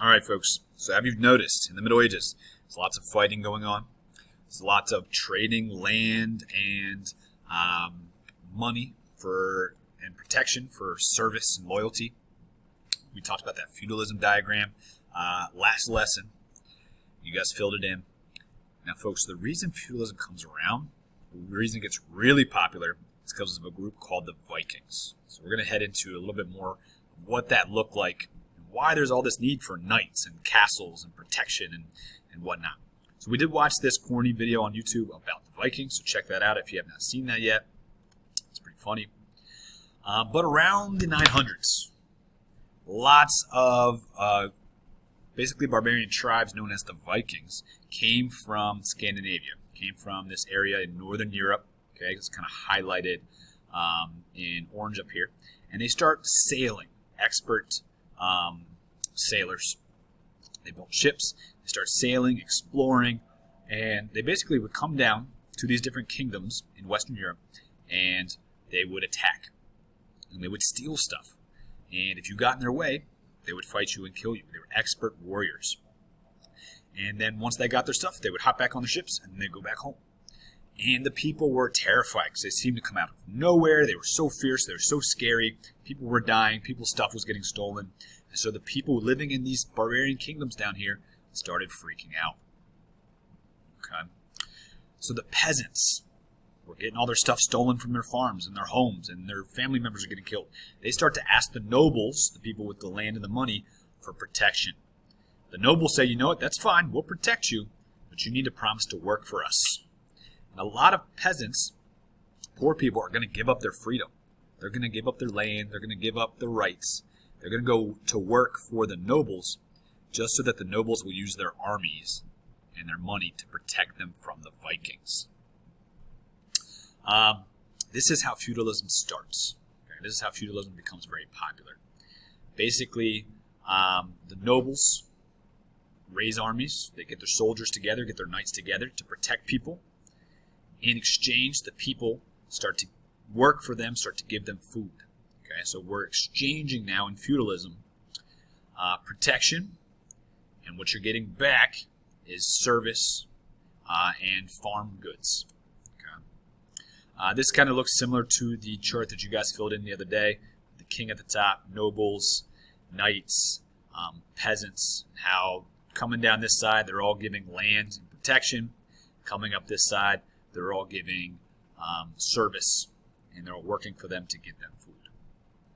All right, folks. So have you noticed in the Middle Ages, there's lots of fighting going on. There's lots of trading land and money and protection for service and loyalty. We talked about that feudalism diagram last lesson. You guys filled it in. Now, folks, the reason feudalism comes around, the reason it gets really popular, is because of a group called the Vikings. So we're going to head into a little bit more of what that looked like, and why there's all this need for knights and castles and protection and whatnot. So we did watch this corny video on YouTube about the Vikings, so check that out if you have not seen that yet. It's pretty funny. But around the 900s, lots of basically barbarian tribes known as the Vikings came from Scandinavia, came from this area in northern Europe. Okay, it's kind of highlighted in orange up here. And they start sailing, expert sailors. They built ships, they start sailing, exploring, and they basically would come down to these different kingdoms in Western Europe, and they would attack. And they would steal stuff. And if you got in their way, they would fight you and kill you. They were expert warriors. And then once they got their stuff, they would hop back on the ships and they'd go back home. And the people were terrified because they seemed to come out of nowhere. They were so fierce. They were so scary. People were dying. People's stuff was getting stolen. And so the people living in these barbarian kingdoms down here started freaking out. Okay. So the peasants were getting all their stuff stolen from their farms and their homes, and their family members are getting killed. They start to ask the nobles, the people with the land and the money, for protection. The nobles say, you know what, that's fine, we'll protect you, but you need to promise to work for us. And a lot of peasants, poor people, are going to give up their freedom. They're going to give up their land, they're going to give up their rights. They're going to go to work for the nobles just so that the nobles will use their armies and their money to protect them from the Vikings. This is how feudalism starts. Okay? This is how feudalism becomes very popular. Basically, the nobles raise armies. They get their soldiers together, get their knights together to protect people. In exchange, the people start to work for them, start to give them food. Okay, so we're exchanging now in feudalism protection, and what you're getting back is service and farm goods. This kind of looks similar to the chart that you guys filled in the other day. The king at the top, nobles, knights, peasants, how coming down this side, they're all giving land and protection. Coming up this side, they're all giving service, and they're all working for them to get them food.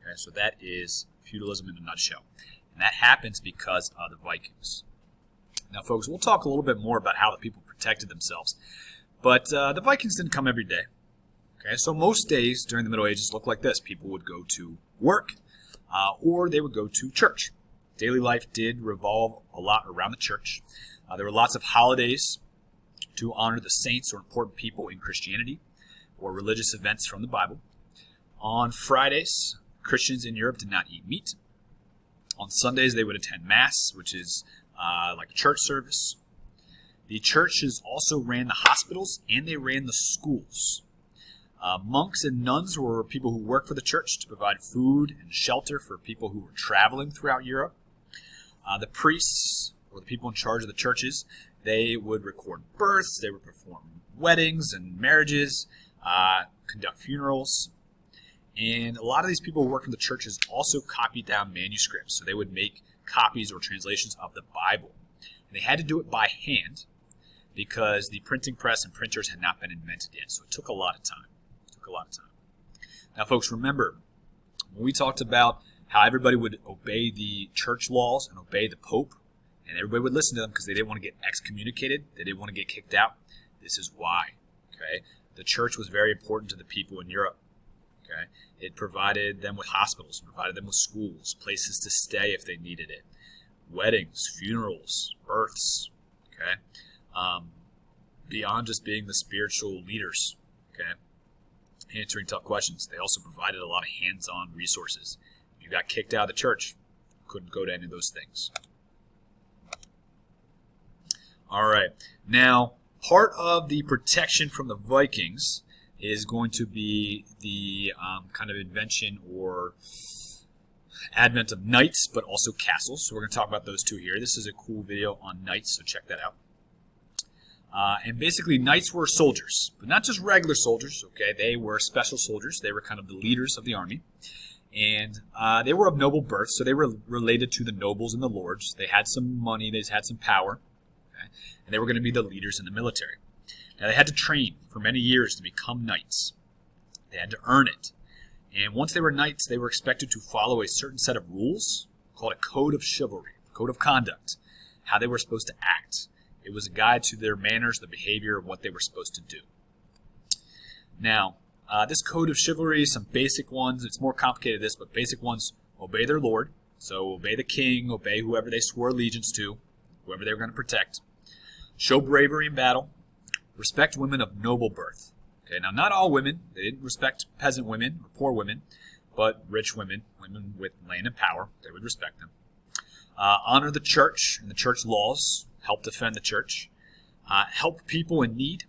Okay, so that is feudalism in a nutshell. And that happens because of the Vikings. Now, folks, we'll talk a little bit more about how the people protected themselves. But the Vikings didn't come every day. Okay, so most days during the Middle Ages looked like this. People would go to work or they would go to church. Daily life did revolve a lot around the church. There were lots of holidays to honor the saints or important people in Christianity or religious events from the Bible. On Fridays, Christians in Europe did not eat meat. On Sundays, they would attend Mass, which is like a church service. The churches also ran the hospitals and they ran the schools. Monks and nuns were people who worked for the church to provide food and shelter for people who were traveling throughout Europe. The priests, or the people in charge of the churches, they would record births, they would perform weddings and marriages, conduct funerals. And a lot of these people who worked for the churches also copied down manuscripts. So they would make copies or translations of the Bible. And they had to do it by hand because the printing press and printers had not been invented yet. So it took a lot of time. Now, folks, remember, when we talked about how everybody would obey the church laws and obey the Pope, and everybody would listen to them because they didn't want to get excommunicated, they didn't want to get kicked out, this is why. Okay, the church was very important to the people in Europe. Okay, it provided them with hospitals, provided them with schools, places to stay if they needed it, weddings, funerals, births. Okay, beyond just being the spiritual leaders. Okay. Answering tough questions. They also provided a lot of hands-on resources. If you got kicked out of the church, you couldn't go to any of those things. All right. Now, part of the protection from the Vikings is going to be the kind of invention or Advent of knights, but also castles. So we're going to talk about those two here. This is a cool video on knights, so check that out. And basically, knights were soldiers, but not just regular soldiers. Okay, they were special soldiers. They were kind of the leaders of the army, and they were of noble birth, so they were related to the nobles and the lords. They had some money, they had some power, okay? And they were going to be the leaders in the military. Now, they had to train for many years to become knights. They had to earn it. And once they were knights, they were expected to follow a certain set of rules called a code of chivalry, code of conduct, how they were supposed to act. It was a guide to their manners, the behavior of what they were supposed to do. Now, this code of chivalry, some basic ones, it's more complicated than this, but basic ones: obey their lord, so obey the king, obey whoever they swore allegiance to, whoever they were going to protect. Show bravery in battle. Respect women of noble birth. Okay, now not all women, they didn't respect peasant women or poor women, but rich women, women with land and power, they would respect them. Honor the church and the church laws. Help defend the church, help people in need,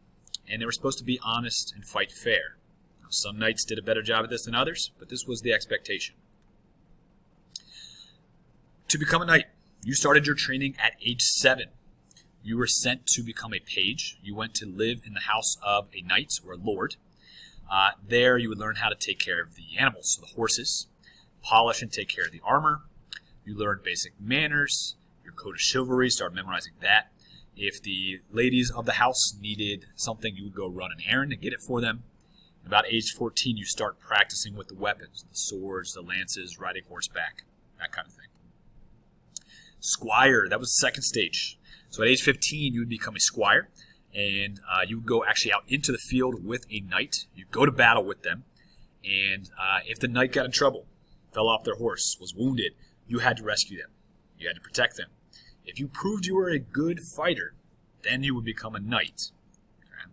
and they were supposed to be honest and fight fair. Now, some knights did a better job at this than others, but this was the expectation. To become a knight, you started your training at age 7. You were sent to become a page. You went to live in the house of a knight or a lord. There you would learn how to take care of the animals, so the horses, polish and take care of the armor. You learned basic manners, your code of chivalry, start memorizing that. If the ladies of the house needed something, you would go run an errand and get it for them. About age 14, you start practicing with the weapons, the swords, the lances, riding horseback, that kind of thing. Squire, that was the second stage. So at age 15, you would become a squire, and you would go actually out into the field with a knight. You'd go to battle with them, and if the knight got in trouble, fell off their horse, was wounded, you had to rescue them. You had to protect them. If you proved you were a good fighter, then you would become a knight. Okay?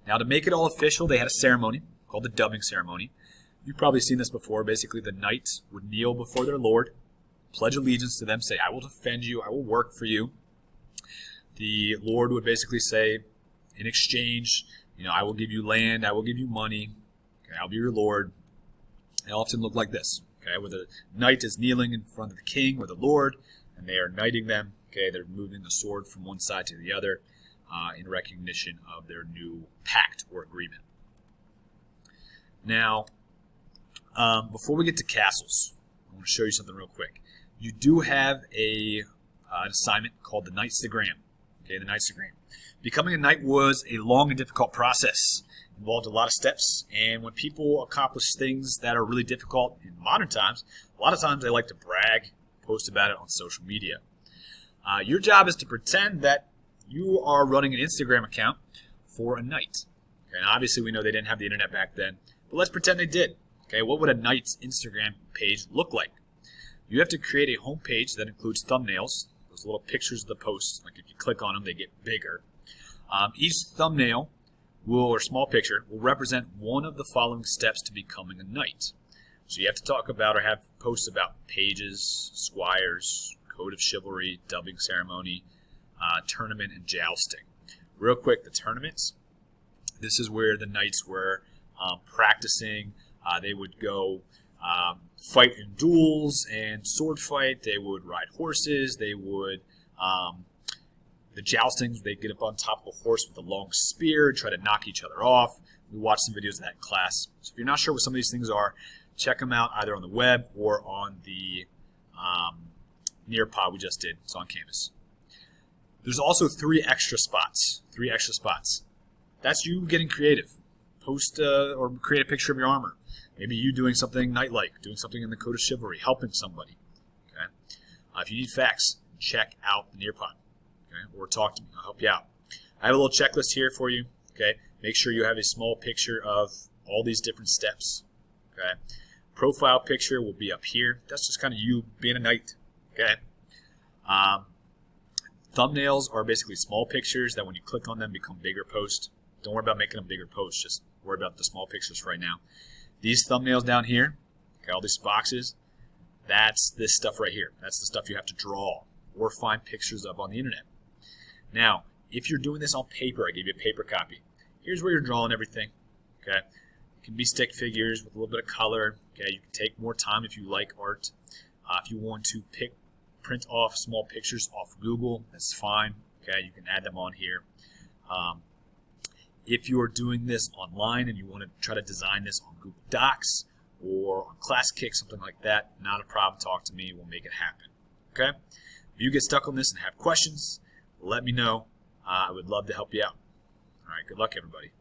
Now, to make it all official, they had a ceremony called the dubbing ceremony. You've probably seen this before. Basically, the knight would kneel before their lord, pledge allegiance to them, say, I will defend you, I will work for you. The lord would basically say, in exchange, I will give you land, I will give you money, okay, I'll be your lord. They often look like this, okay, where the knight is kneeling in front of the king or the lord, and they are knighting them. Okay, they're moving the sword from one side to the other in recognition of their new pact or agreement. Now, before we get to castles, I want to show you something real quick. You do have an assignment called the Knightstagram. Okay, the Knightstagram. Becoming a knight was a long and difficult process. It involved a lot of steps, and when people accomplish things that are really difficult in modern times, a lot of times they like to brag, post about it on social media. Your job is to pretend that you are running an Instagram account for a knight. Okay, and obviously we know they didn't have the internet back then, but let's pretend they did. Okay, what would a knight's Instagram page look like? You have to create a home page that includes thumbnails, those little pictures of the posts. Like if you click on them, they get bigger. Each thumbnail or small picture will represent one of the following steps to becoming a knight. So you have to talk about or have posts about pages, squires, code of chivalry, dubbing ceremony, tournament, and jousting. Real quick, the tournaments. This is where the knights were practicing. They would go fight in duels and sword fight. They would ride horses. They would, the joustings, they'd get up on top of a horse with a long spear and try to knock each other off. We watched some videos of that in class. So if you're not sure what some of these things are, check them out either on the web or on the Nearpod we just did. It's on Canvas. There's also 3 extra spots. 3 extra spots. That's you getting creative. Post or create a picture of your armor. Maybe you doing something knight-like, doing something in the code of chivalry, helping somebody. Okay. If you need facts, check out the Nearpod. Okay, or talk to me. I'll help you out. I have a little checklist here for you. Okay. Make sure you have a small picture of all these different steps. Okay. Profile picture will be up here. That's just kind of you being a knight. Okay. Thumbnails are basically small pictures that when you click on them become bigger posts. Don't worry about making them bigger posts. Just worry about the small pictures for right now. These thumbnails down here, okay, all these boxes, that's this stuff right here. That's the stuff you have to draw or find pictures of on the internet. Now, if you're doing this on paper, I gave you a paper copy. Here's where you're drawing everything. Okay, it can be stick figures with a little bit of color. Okay, you can take more time if you like art. If you want to print off small pictures off Google, that's fine. Okay, you can add them on here. If you are doing this online and you want to try to design this on Google Docs or on ClassKick, something like that, not a problem. Talk to me. We'll make it happen. Okay? If you get stuck on this and have questions, let me know. I would love to help you out. All right, good luck, everybody.